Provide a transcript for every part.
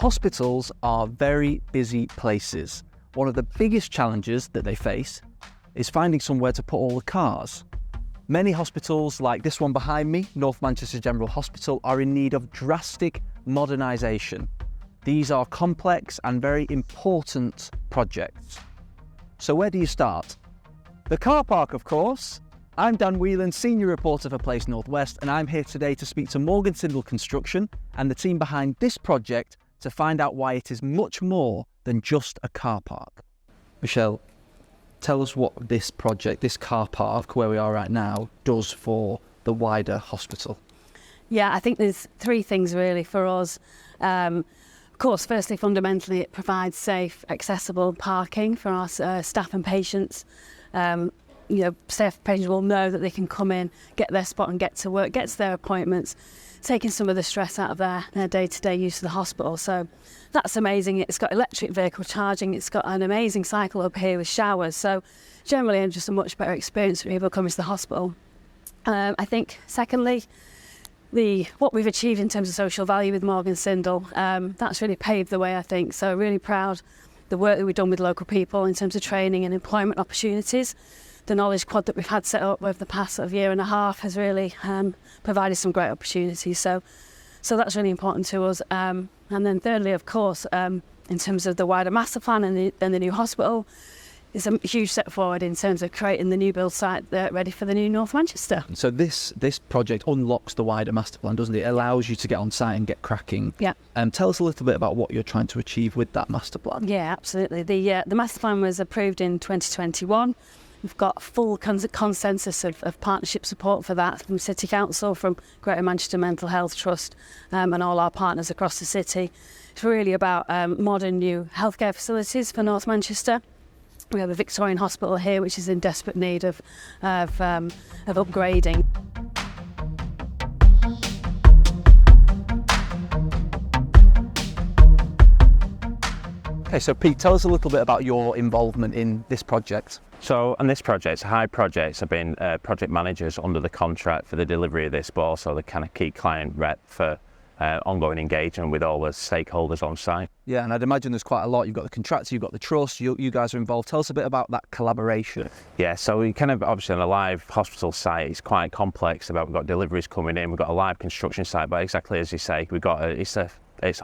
Hospitals are very busy places. One of the biggest challenges that they face is finding somewhere to put all the cars. Many hospitals, like this one behind me, North Manchester General Hospital, are in need of drastic modernisation. These are complex and very important projects. So where do you start? The car park, of course. I'm Dan Wheelan, Senior Reporter for Place North West, and I'm here today to speak to Morgan Sindall Construction and the team behind this project to find out why it is much more than just a car park. Michelle, tell us what this project, this car park where we are right now, does for the wider hospital. Yeah, I think there's three things really for us. Of course, firstly, fundamentally, it provides safe, accessible parking for our staff and patients. Staff and patients will know that they can come in, get their spot and get to work, get to their appointments, taking some of the stress out of their day-to-day use of the hospital. So that's amazing. It's got electric vehicle charging. It's got an amazing cycle up here with showers. So generally, just a much better experience for people coming to the hospital. I think, secondly, what we've achieved in terms of social value with Morgan Sindall, that's really paved the way, I think. So really proud the work that we've done with local people in terms of training and employment opportunities. The knowledge quad that we've had set up over the past year and a half has really provided some great opportunities. So that's really important to us. And then thirdly, of course, in terms of the wider master plan and the new hospital, is a huge step forward in terms of creating the new build site ready for the new North Manchester. So this project unlocks the wider master plan, doesn't it? It allows you to get on site and get cracking. Yeah. Tell us a little bit about what you're trying to achieve with that master plan. Yeah, absolutely. The master plan was approved in 2021. We've got full consensus of partnership support for that from City Council, from Greater Manchester Mental Health Trust and all our partners across the city. It's really about modern new healthcare facilities for North Manchester. We have a Victorian hospital here which is in desperate need of upgrading. Okay, so Pete, tell us a little bit about your involvement in this project. So on this project, Hive projects have been project managers under the contract for the delivery of this, but also the kind of key client rep for ongoing engagement with all the stakeholders on site. Yeah, and I'd imagine there's quite a lot. You've got the contractor, you've got the trust, you guys are involved. Tell us a bit about that collaboration. Yeah, so we kind of, obviously on a live hospital site, it's quite complex. We've got deliveries coming in, we've got a live construction site, but exactly as you say, we've got it's a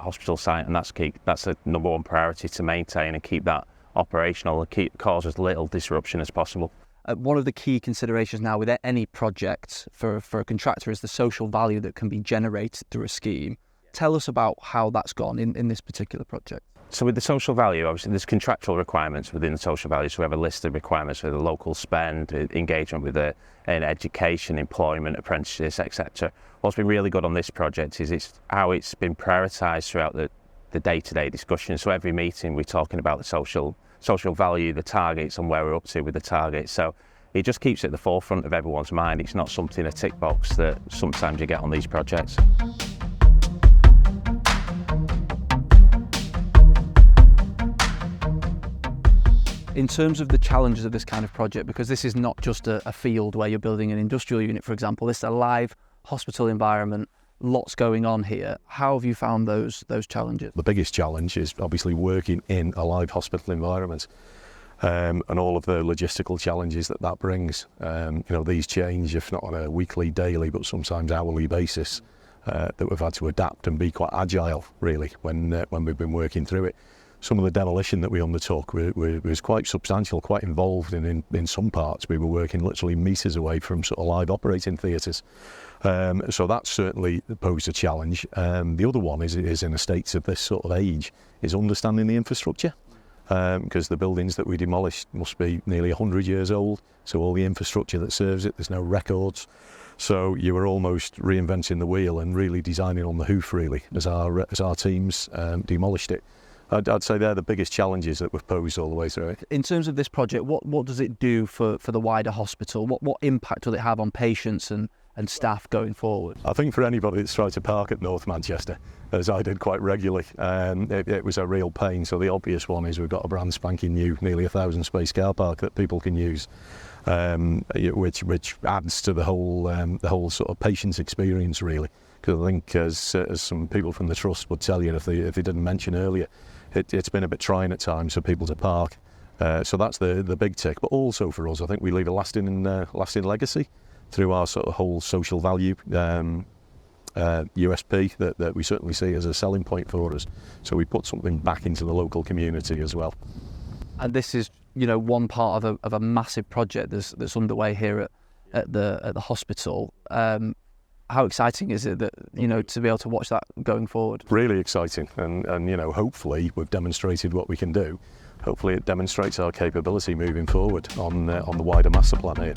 hospital site, and that's key. That's the number one priority, to maintain and keep that operational, cause as little disruption as possible. One of the key considerations now with any project for a contractor is the social value that can be generated through a scheme. Tell us about how that's gone in this particular project. So with the social value, obviously there's contractual requirements within the social value. So we have a list of requirements for the local spend, engagement with in education, employment, apprentices, etc. What's been really good on this project is it's how it's been prioritised throughout the day-to-day discussion. So every meeting we're talking about the social value, the targets, and where we're up to with the targets. So it just keeps it at the forefront of everyone's mind. It's not something, a tick box, that sometimes you get on these projects. In terms of the challenges of this kind of project, because this is not just a field where you're building an industrial unit, for example, this is a live hospital environment, lots going on here. How have you found those challenges? The biggest challenge is obviously working in a live hospital environment, and all of the logistical challenges that brings. These change, if not on a weekly, daily, but sometimes hourly basis, that we've had to adapt and be quite agile, really, when we've been working through it. Some of the demolition that we undertook was quite substantial, quite involved, and in some parts we were working literally metres away from sort of live operating theatres. So that certainly posed a challenge. The other one is in estates of this sort of age, is understanding the infrastructure. Because the buildings that we demolished must be nearly 100 years old, so all the infrastructure that serves it, there's no records. So you were almost reinventing the wheel and really designing on the hoof, really, as our teams demolished it. I'd say they're the biggest challenges that we've posed all the way through it. In terms of this project, what does it do for the wider hospital? What impact will it have on patients and staff going forward? I think for anybody that's tried to park at North Manchester, as I did quite regularly, it was a real pain. So the obvious one is we've got a brand spanking new, nearly 1,000 space car park that people can use. which adds to the whole sort of patient's experience really. Because I think, as some people from the trust would tell you, if they didn't mention earlier, it's been a bit trying at times for people to park. So that's the big tick. But also for us, I think we leave a lasting legacy through our sort of whole social value USP that we certainly see as a selling point for us. So we put something back into the local community as well. And this is, one part of a massive project that's underway here at the hospital. How exciting is it that, to be able to watch that going forward? Really exciting, and hopefully we've demonstrated what we can do. Hopefully it demonstrates our capability moving forward on the wider master plan here.